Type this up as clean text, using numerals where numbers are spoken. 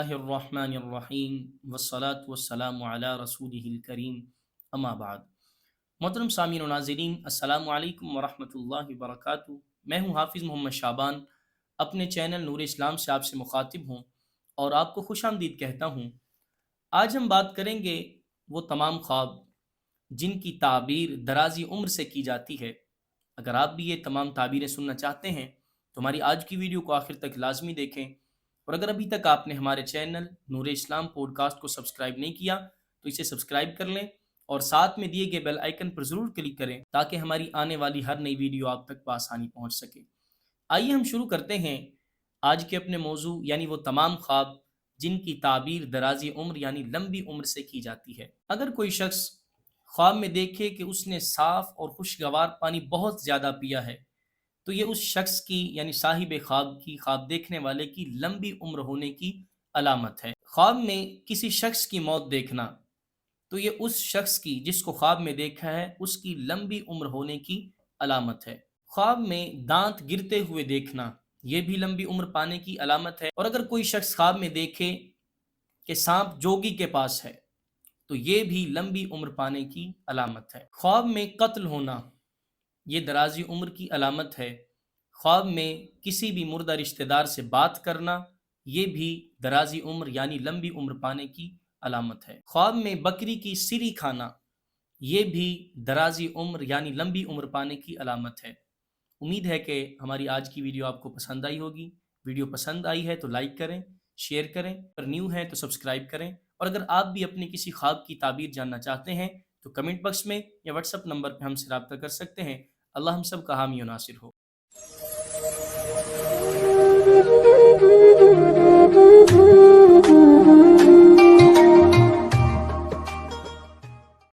اللہ الرحمن الرحیم والصلاة والسلام علی رسولہ الکریم اما بعد۔ محترم سامعین و ناظرین، السلام علیکم ورحمۃ اللہ وبرکاتہ۔ میں ہوں حافظ محمد شعبان، اپنے چینل نور اسلام سے آپ سے مخاطب ہوں اور آپ کو خوش آمدید کہتا ہوں۔ آج ہم بات کریں گے وہ تمام خواب جن کی تعبیر درازی عمر سے کی جاتی ہے۔ اگر آپ بھی یہ تمام تعبیریں سننا چاہتے ہیں تو ہماری آج کی ویڈیو کو آخر تک لازمی دیکھیں، اور اگر ابھی تک آپ نے ہمارے چینل نور اسلام پوڈ کاسٹ کو سبسکرائب نہیں کیا تو اسے سبسکرائب کر لیں اور ساتھ میں دیے گئے بیل آئیکن پر ضرور کلک کریں تاکہ ہماری آنے والی ہر نئی ویڈیو آپ تک بآسانی پہنچ سکے۔ آئیے ہم شروع کرتے ہیں آج کے اپنے موضوع، یعنی وہ تمام خواب جن کی تعبیر درازی عمر یعنی لمبی عمر سے کی جاتی ہے۔ اگر کوئی شخص خواب میں دیکھے کہ اس نے صاف اور خوشگوار پانی بہت زیادہ پیا ہے تو یہ اس شخص کی یعنی صاحب خواب کی، خواب دیکھنے والے کی لمبی عمر ہونے کی علامت ہے۔ خواب میں کسی شخص کی موت دیکھنا تو یہ اس شخص کی جس کو خواب میں دیکھا ہے اس کی لمبی عمر ہونے کی علامت ہے۔ خواب میں دانت گرتے ہوئے دیکھنا یہ بھی لمبی عمر پانے کی علامت ہے، اور اگر کوئی شخص خواب میں دیکھے کہ سانپ جوگی کے پاس ہے تو یہ بھی لمبی عمر پانے کی علامت ہے۔ خواب میں قتل ہونا یہ درازی عمر کی علامت ہے۔ خواب میں کسی بھی مردہ رشتہ دار سے بات کرنا یہ بھی درازی عمر یعنی لمبی عمر پانے کی علامت ہے۔ خواب میں بکری کی سری کھانا یہ بھی درازی عمر یعنی لمبی عمر پانے کی علامت ہے۔ امید ہے کہ ہماری آج کی ویڈیو آپ کو پسند آئی ہوگی۔ ویڈیو پسند آئی ہے تو لائک کریں، شیئر کریں، اور نیو ہیں تو سبسکرائب کریں، اور اگر آپ بھی اپنے کسی خواب کی تعبیر جاننا چاہتے ہیں تو کمنٹ باکس میں یا واٹس ایپ نمبر پہ ہم سے رابطہ کر سکتے ہیں۔ اللہ ہم سب کا حامی و ناصر ہو۔